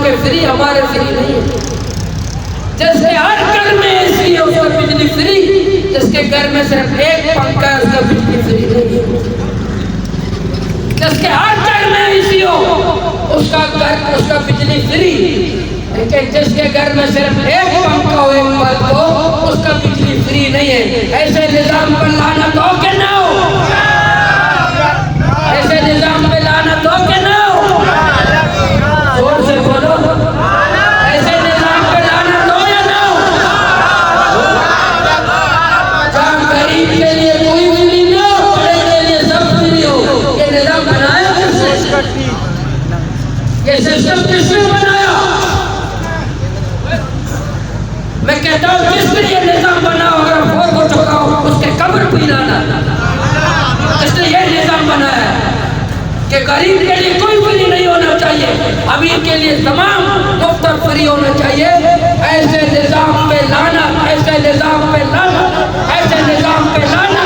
के फ्री, हमारे फ्री नहीं है। जिसके हर घर में एसी है उसका बिजली फ्री, जिसके घर में सिर्फ एक पंखा है उसका बिजली फ्री नहीं है। जिसके हर घर में एसी हो उसका बिजली फ्री, लेकिन जिसके घर में सिर्फ एक पंखा हो, एक बल्ब हो, उसका बिजली फ्री नहीं है। ऐसे निजाम पर लानत हो के ना हो, ऐसे निजाम पे लानत हो के ना हो, जोर से बोलो, ऐसे निजाम पे लानत हो या ना हो। जहाँ गरीब के लिए कोई फ्री ना हो, बड़े के लिए सब फ्री हो, ये निजाम बनाया किसने? ये सिस्टम किसने बनाया? मैं कहता हूँ किसने ये निजाम बना, अगर फोर को चुकाओ उसके कब्र पे लाना। इसने ये निजाम बनाया कि गरीब के लिए कोई फ्री नहीं होना चाहिए, अमीर के लिए तमाम मुफ्त और फ्री होना चाहिए। ऐसे निजाम पे लाना, ऐसे निजाम पे लाना, ऐसे निजाम पे लाना।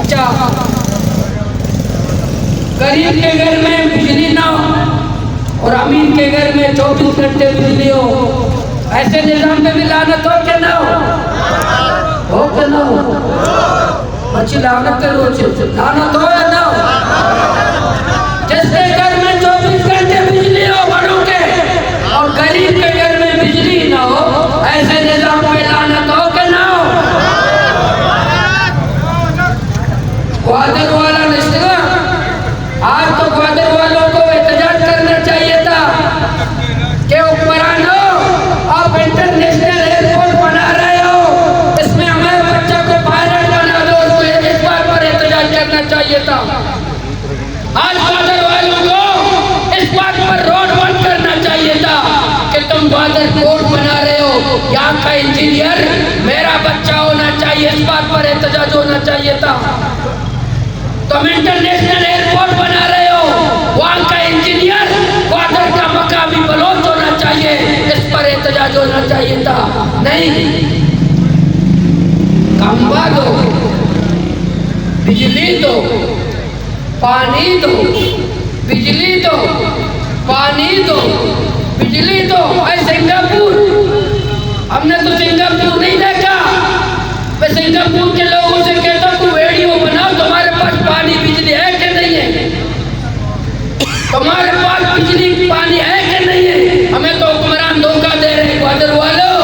अच्छा, गरीब के घर में बिजली ना हो और अमीर के घर में 24 घंटे बिजली हो, ऐसे निजाम पे भी लानत हो के ना हो के ना हो? अच्छी लानत करो, लानत हो या ना हो? जिसके घर में 24 घंटे बिजली हो बड़ों के और गरीब के घर में बिजली ना हो, ऐसे निजाम पे लानत हो के ना हो? ग्वादर वाला निश्चित, आज तो ग्वादर वालों को एहतजाज करना चाहिए था कि ऊपरान आप इंटरनेशनल एयरपोर्ट बना रहे हो, इसमें हमारे बच्चा को पायलट बना दो, उसको इस बात पर एहतजाज करना चाहिए था। आज ग्वादर वालों को इस बात पर रोड बंद करना चाहिए था कि तुम ग्वादर पोर्ट बना रहे हो, यहाँ का इंजीनियर मेरा बच्चा होना चाहिए, इस बात पर एहतजाज होना चाहिए था। तुम इंटरनेशनल एयरपोर्ट बना रहे हो, वहाँ का इंजीनियर ग्वादर का मकामी बलोच होना चाहिए, इस पर एहतजाज होना चाहिए था। नहीं, खंबा दो, बिजली दो, पानी दो, बिजली दो, पानी दो, बिजली दो। सिंगापुर, हमने तो सिंगापुर नहीं देखा। मैं सिंगापुर के लोगों से कहता हूँ वीडियो बनाओ, तुम्हारे पास पानी बिजली है कि नहीं है? तुम्हारे पास बिजली पानी है कि नहीं है? हमें तो हुक्मरान धोखा दे रहे हैं। ग्वादर वालों,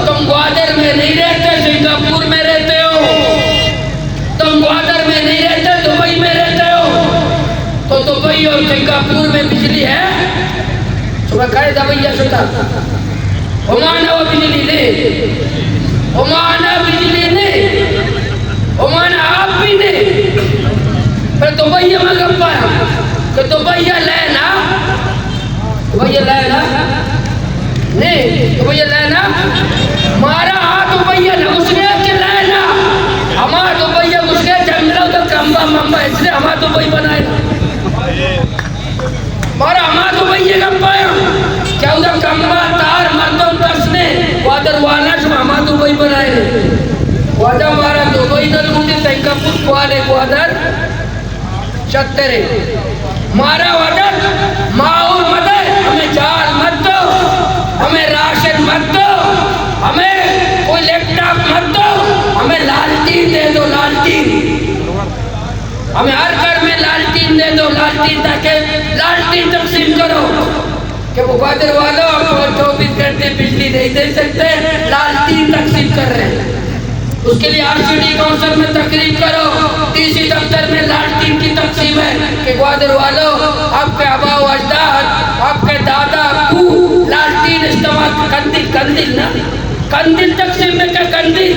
तुम ग्वादर में नहीं रहते, सिंगापुर में रहते हो। तुम ग्वादर में नहीं रहते, दुबई में रहते हो। तो दुबई और सिंगापुर में बिजली है? सुबह खाए दबैया सुता ओमाना वो बिजली ले, ओमाना बिजली ने, ओमाना आप भी ने, पर दुबई में गप पाया कि दुबई लेना, दुबई लेना नहीं, दुबई लेना मारा हाथ दुबई न उसने के लेना, हमारा दुबई उसने जंगलों तो कम्बा मम्बा, इसलिए हमारा दुबई बनाए, मारा हमारा दुबई गप पाया क्या उधर कम्बा तार मर्दों कसने ग्वादर वाला जो हमारा दुबई बनाए, ग्वादर हमारा दुबई न लूटे सिंगापुर वाले ग्वादर चत्तरे मारा वादर माहौल मदद, हमें जाल मत दो, हमें राशन मत दो, हमें कोई लैपटॉप मत दो, हमें लालटीन दे दो, लालटीन, हमें हर घर में लालटीन दे दो, लालटीन ताकि लालटीन तकसीम करो कि वो ग्वादर वालों आपको 24 घंटे बिजली नहीं दे सकते, लालटीन तकसीम कर रहे हैं। उसके लिए आरसीडी काउंसिल में तकरीर करो, डीसी दफ्तर में लालटीन की तकसीम है कि ग्वादर वालों आपके आबा अजदाद, आपके दादा अबू लालटीन इस्तेमाल, कंदिल कंदिल ना कंदिल तकसीम में क्या कंदिल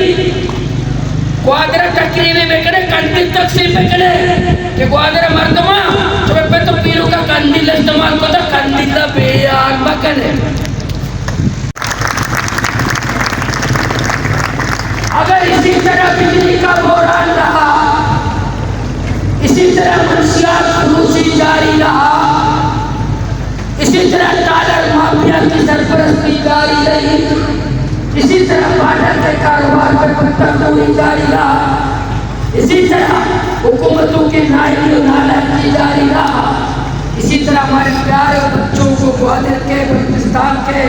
ग्वादर तकरीबी में करे, कंदिल तकसीम में करे कि ग्वादर मर्दमा तुम्हें पे तो पीरों का कंदिल इस्तेमाल को तो कंदिल का बेयान बकरे। अगर इसी तरह बिजली का बोरान रहा, इसी तरह मंशियात फरोशी जारी रहा, इसी तरह डॉलर माफिया की सरपरस्ती जारी रही, इसी तरह बाजार के कारोबार पर पत्थरगोई जारी रहा, इसी तरह हुकूमतों की नाइली और नालायकी जारी रहा, इसी तरह हमारे प्यारे बच्चों को ग्वालियर के, बलूचिस्तान के,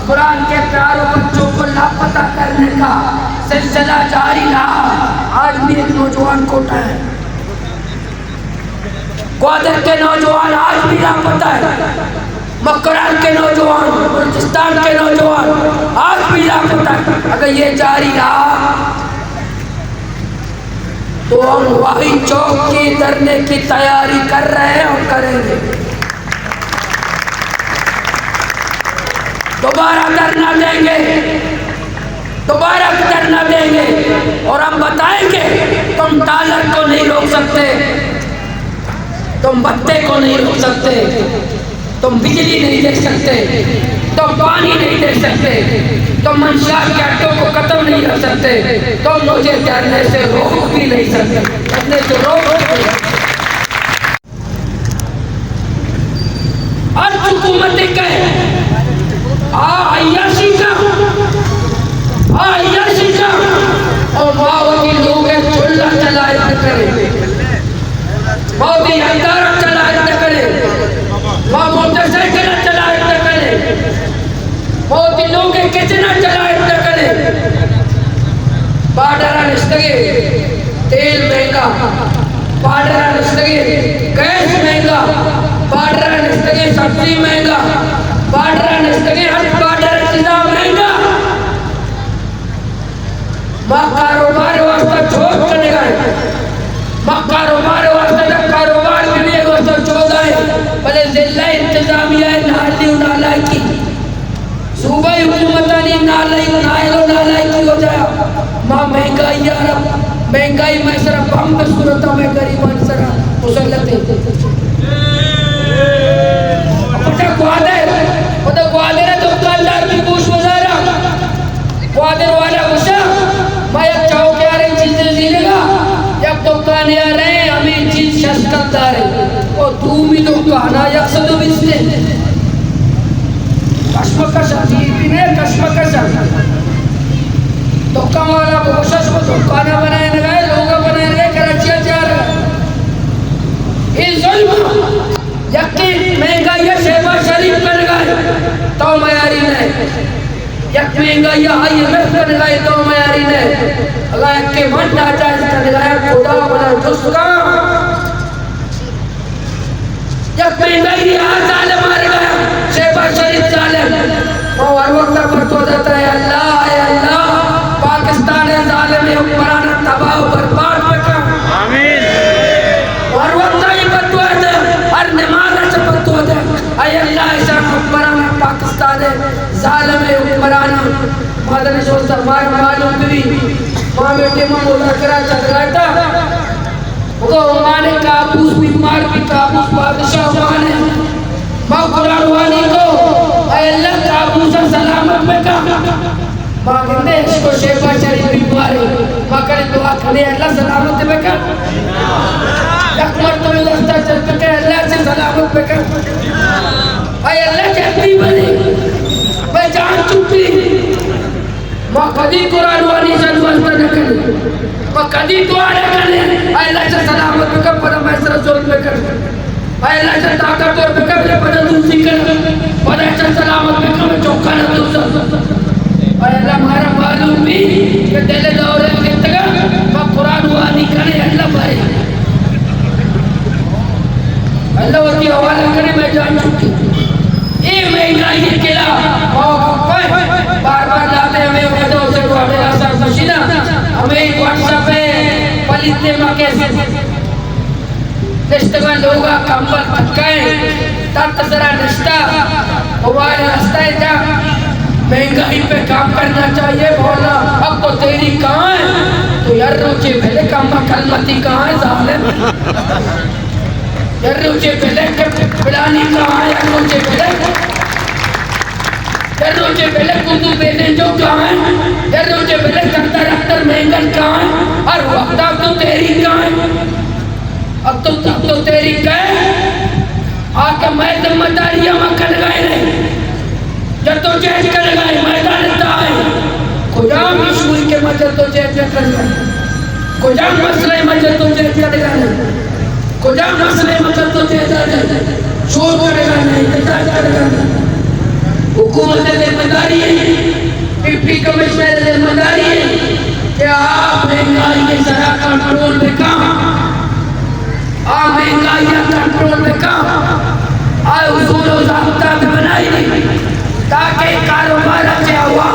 कुरान के प्यारों बच्चों को लापता करने का सिलसिला जारी रहा। आज भी एक नौजवान कोटा है, ग्वालियर के नौजवान आज भी लापता है, कुरान के नौजवान, बलूचिस्तान के नौजवान आज भी लापता है। अगर ये जारी रहा तो हम वही चौक की धरने की तैयारी कर रहे हैं और करेंगे। दोबारा धरना देंगे, दोबारा धरना देंगे और हम बताएंगे तुम डॉलर को नहीं रोक सकते, तुम भत्ते को नहीं रोक सकते, तुम बिजली नहीं दे सकते, तुम पानी नहीं दे सकते, तुम मंशियात के अड्डों को खत्म नहीं कर सकते, तुम मुझे धरने से रोक भी नहीं सकते, धरने से रोक। आज हुकूमत कहे और माओवादी लोग चुल्ला चलाए करे, बहुत ही अंधारा चलाए करे, मोटरसाइकिल चलाए करे, बहुत ही लोग किचना चलाए करे। पाडरा निस्तगे तेल महंगा, पाडरा निस्तगे गैस महंगा, पाडरा निस्तगे सब्जी महंगा, पाडरा निस्तगे हर पाडरा चीजा महंगा। माँ कारोबार वास्ता छोड़ करने गए, माँ कारोबार वास्ता जब कारोबार करने वास्ता चौदह है भले जिला इंतजामिया नाली नाला की सूबाई हुकूमत नालाई की हो जाए। माँ महंगाई यार, महंगाई में सिर्फ हम सूरत में गरीबान सरा मुसलते ग्वालियर दुकानदार की पूछ गुजारा, ग्वालियर वाला गुस्सा मैं अब चाहो क्या रही चीजें जीलेगा, जब दुकान आ रहे हमें चीज सस्ता रहे और तू भी तो कहना या सदो बिस्ते कश्मकश ने कश्मकश दुकान वाला कोशिश को दुकान बनाए गए, लोग बनाए गए, कराची जा रहा इस जुल्म यकीन महंगाई शहबाज शरीफ कर गए तो मयारी ने, यक महंगाई IMF कर गए तो मयारी ने, अल्लाह के मन नाजायज कर गया खुदा बना दुष्का, यक महंगाई जालिम मार गया शहबाज शरीफ जालिम और हर वक्त फतवा देता है अल्लाह पाकिस्तान जालिम हुक्मरान तबाह बर्बाद बचा। आमीन। हर वक्त ये फतवा दे, हर नमाज से फतवा दे अल्लाह ऐसा हुक्मरान पाकिस्तान जालिम हुक्मरान मदन जो सरमार मालूम भी मां बेटे में मुज़ाकरा चल रहा था वो माने काबूस बीमार की काबूस बादशाह माने मां कुरान वाली को अल्लाह काबूस सलामत में का मां कहते इसको शेफा शरीफ बीमार है मां करे दुआ करे अल्लाह सलामत में का अकबर तो रास्ता चल के अल्लाह से सलामत में का अल्लाह जल्दी बने मैं जान चुकी मां कभी कुरान वाली से वास्ता न करे, मां कभी दुआ न करे अल्लाह से सलामत में का पर मैं रसूल में कर अल्लाह से ताकत और में का पर दूसरी कर पर ऐसा सलामत में का मैं चौका न दूसरा अल्लाह हमारा मालूम भी कि दिल दौरे के तक मां कुरान वाली करे अल्लाह भाई अल्लाह की हवाला करे मैं जान चुकी ये महंगाई के खिलाफ बार बार लाते हमें वजह से हमें असर मशीना हमें व्हाट्सएप पे पलिते मके निष्ठा लोग कंबल पटकाए तब जरा निष्ठा हमारे रास्ता जा महंगाई पे काम करना चाहिए बोला अब तो तेरी कहाँ है तो यार रोचे पहले काम कलमती कहाँ है जालिम यार रोचे पहले पिलानी कहाँ है यार रोचे पहले कुंदू बेटे जो कहाँ है यार रोचे पहले डॉक्टर डॉक्टर महंगन कहाँ है और वक्त अब तो तेरी कहाँ है अब तो तेरी कह आके मैं जिम्मेदारियां में कर गए रहे जब तो चेंज कर गए मैदान ताए खुदा मशहूर के मजद तो चेंज कर गए खुदा मसले मजद तो चेंज कर गए खुदा मसले मजद तो चेंज कर गए शोर करेगा नहीं, इंतजार करेगा नहीं। हुकूमत की जिम्मेदारी है, डिप्टी कमिश्नर की जिम्मेदारी है कि आप महंगाई के जरा कंट्रोल में काम, आप महंगाई या कंट्रोल में काम, उसूल ज़ाब्ता बनाई नहीं ताकि कारोबार अच्छे हुआ